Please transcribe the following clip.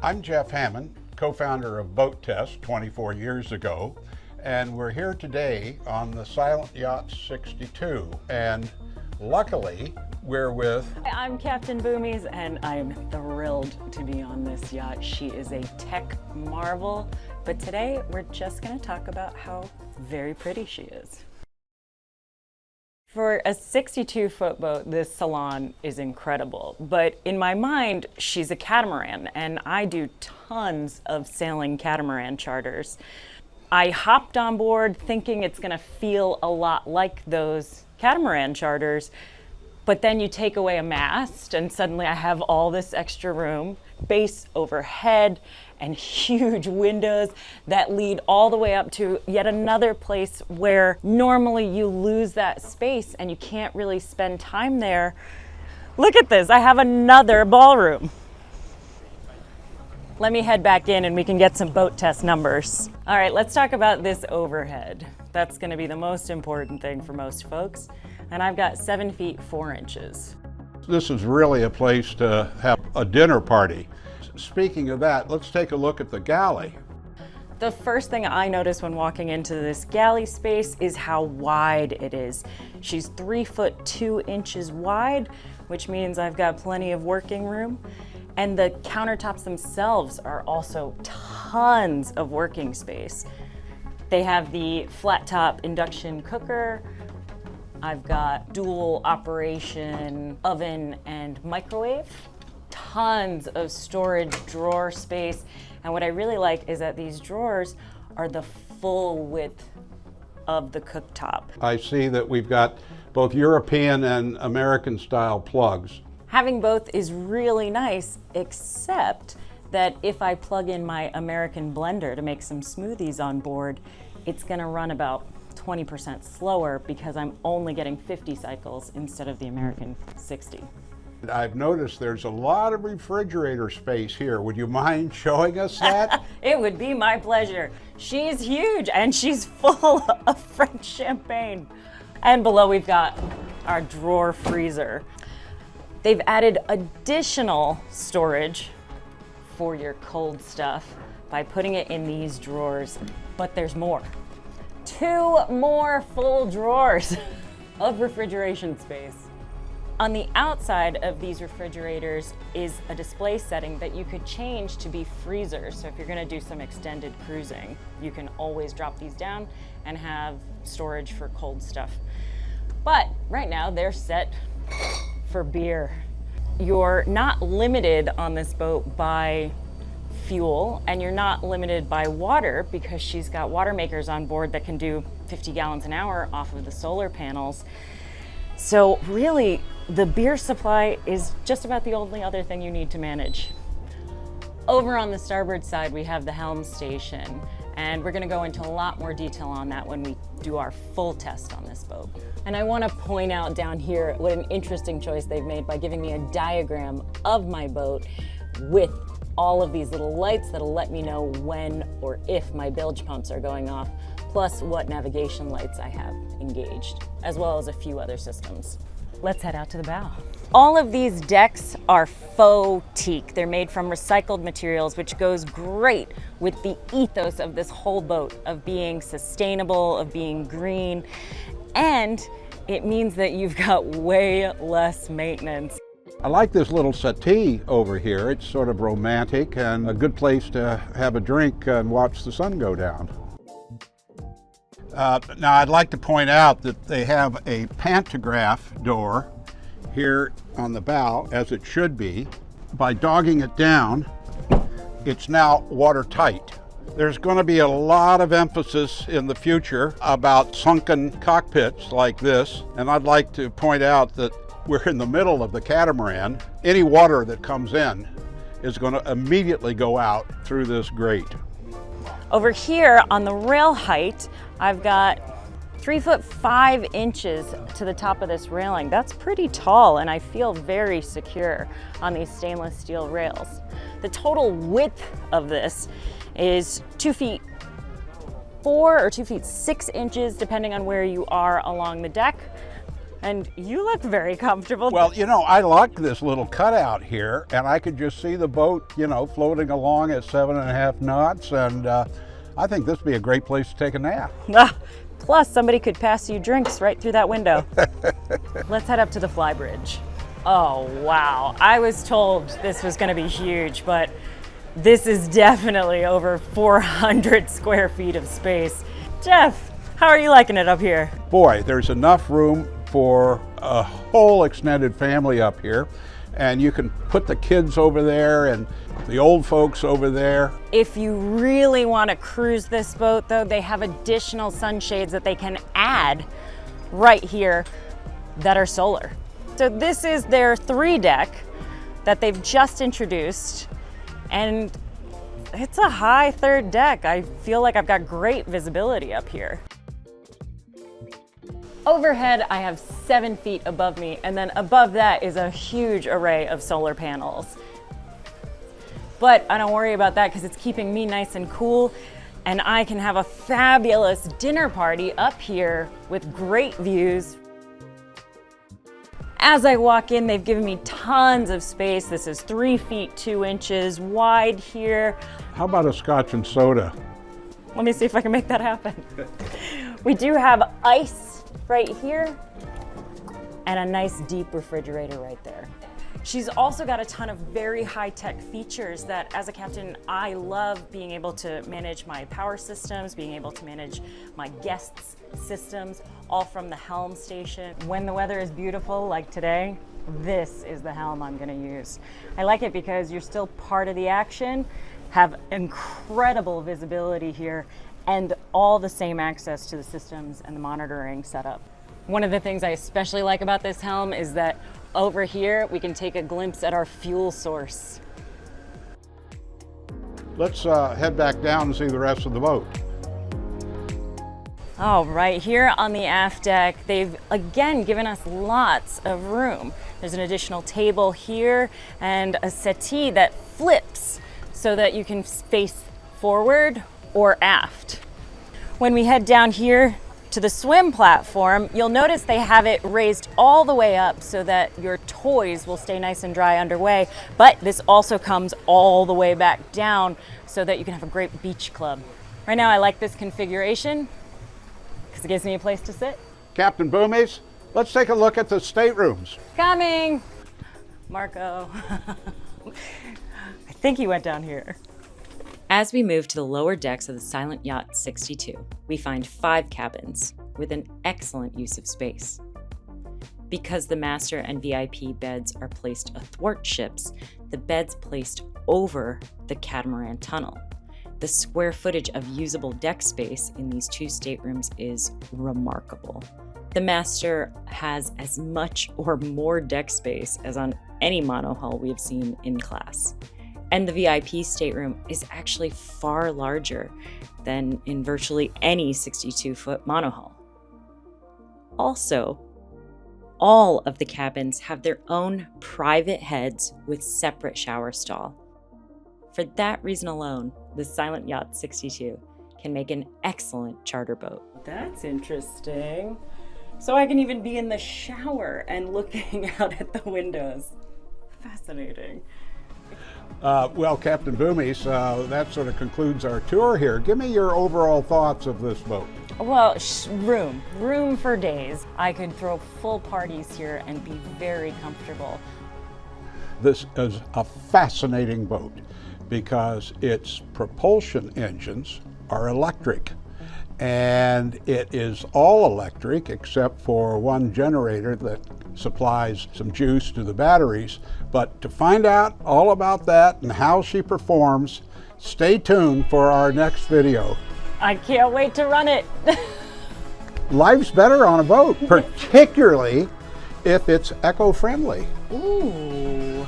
I'm Jeff Hammond, co-founder of BoatTEST 24 years ago, and we're here today on the Silent Yachts 62, and luckily we're with... I'm Captain Boomies, and I'm thrilled to be on this yacht. She is a tech marvel, but today we're just going to talk about how very pretty she is. For a 62-foot boat, this Salon is incredible, but in my mind, she's a catamaran, and I do tons of sailing catamaran charters. I hopped on board thinking it's gonna feel a lot like those catamaran charters, but then you take away a mast, and suddenly I have all this extra room, base overhead, and huge windows that lead all the way up to yet another place where normally you lose that space and you can't really spend time there. Look at this, I have another ballroom. Let me head back in and we can get some boat test numbers. All right, let's talk about this overhead. That's gonna be the most important thing for most folks. And I've got 7 feet 4 inches. This is really a place to have a dinner party. Speaking of that, let's take a look at the galley. The first thing I notice when walking into this galley space is how wide it is. She's 3 foot 2 inches wide, which means I've got plenty of working room. And the countertops themselves are also tons of working space. They have the flat top induction cooker. I've got dual operation oven and microwave. Tons of storage drawer space. And what I really like is that these drawers are the full width of the cooktop. I see that we've got both European and American style plugs. Having both is really nice, except that if I plug in my American blender to make some smoothies on board, it's gonna run about 20% slower because I'm only getting 50 cycles instead of the American 60. I've noticed there's a lot of refrigerator space here. Would you mind showing us that? It would be my pleasure. She's huge and she's full of French champagne. And below we've got our drawer freezer. They've added additional storage for your cold stuff by putting it in these drawers, but there's more. 2 more full drawers of refrigeration space. On the outside of these refrigerators is a display setting that you could change to be freezers. So if you're gonna do some extended cruising, you can always drop these down and have storage for cold stuff. But right now they're set for beer. You're not limited on this boat by fuel, and you're not limited by water because she's got water makers on board that can do 50 gallons an hour off of the solar panels. So really, the beer supply is just about the only other thing you need to manage. Over on the starboard side, we have the Helm station, and we're gonna go into a lot more detail on that when we do our full test on this boat. And I wanna point out down here what an interesting choice they've made by giving me a diagram of my boat with all of these little lights that'll let me know when or if my bilge pumps are going off, plus what navigation lights I have engaged, as well as a few other systems. Let's head out to the bow. All of these decks are faux teak. They're made from recycled materials, which goes great with the ethos of this whole boat, of being sustainable, of being green, and it means that you've got way less maintenance. I like this little settee over here. It's sort of romantic and a good place to have a drink and watch the sun go down. Now I'd like to point out that they have a pantograph door here on the bow, as it should be. By dogging it down, it's now watertight. There's going to be a lot of emphasis in the future about sunken cockpits like this, and I'd like to point out that we're in the middle of the catamaran. Any water that comes in is going to immediately go out through this grate. Over here on the rail height, I've got 3 foot 5 inches to the top of this railing. That's pretty tall, and I feel very secure on these stainless steel rails. The total width of this is 2 feet 4 or 2 feet 6 inches, depending on where you are along the deck. And you look very comfortable. Well, you know, I like this little cutout here, and I could just see the boat, you know, floating along at 7.5 knots, and I think this would be a great place to take a nap. Plus, somebody could pass you drinks right through that window. Let's head up to the Flybridge. Oh, wow. I was told this was going to be huge, but this is definitely over 400 square feet of space. Jeff, how are you liking it up here? Boy, there's enough room for a whole extended family up here, and you can put the kids over there and the old folks over there. If you really want to cruise this boat, though, they have additional sunshades that they can add right here that are solar. So this is their 3-deck that they've just introduced, and it's a high 3rd deck. I feel like I've got great visibility up here. Overhead, I have 7 feet above me, and then above that is a huge array of solar panels. But I don't worry about that because it's keeping me nice and cool, and I can have a fabulous dinner party up here with great views. As I walk in, they've given me tons of space. This is 3 feet 2 inches wide here. How about a scotch and soda? Let me see if I can make that happen. We do have ice right here and a nice deep refrigerator right there. She's also got a ton of very high-tech features that, as a captain, I love being able to manage my power systems, being able to manage my guests' systems, all from the Helm station. When the weather is beautiful, like today, this is the Helm I'm gonna use. I like it because you're still part of the action, have incredible visibility here, and all the same access to the systems and the monitoring setup. One of the things I especially like about this Helm is that over here, we can take a glimpse at our fuel source. Let's head back down and see the rest of the boat. Oh, right here on the aft deck, they've again given us lots of room. There's an additional table here and a settee that flips so that you can face forward or aft. When we head down here to the swim platform, you'll notice they have it raised all the way up so that your toys will stay nice and dry underway, but this also comes all the way back down so that you can have a great beach club. Right now I like this configuration because it gives me a place to sit. Captain Boomies, let's take a look at the staterooms. Coming! Marco. I think he went down here. As we move to the lower decks of the Silent Yacht 62, we find 5 cabins with an excellent use of space. Because the master and VIP beds are placed athwart ships, the beds placed over the catamaran tunnel. The square footage of usable deck space in these 2 staterooms is remarkable. The master has as much or more deck space as on any monohull we have seen in class. And the VIP stateroom is actually far larger than in virtually any 62-foot monohull. Also, all of the cabins have their own private heads with separate shower stall. For that reason alone, the Silent Yacht 62 can make an excellent charter boat. That's interesting. So I can even be in the shower and looking out at the windows. Fascinating. Well, Captain Boomies, that sort of concludes our tour here. Give me your overall thoughts of this boat. Well, room for days. I could throw full parties here and be very comfortable. This is a fascinating boat because its propulsion engines are electric, and it is all electric except for one generator that supplies some juice to the batteries. But to find out all about that and how she performs, stay tuned for our next video. I can't wait to run it. Life's better on a boat, particularly if it's eco-friendly. Ooh.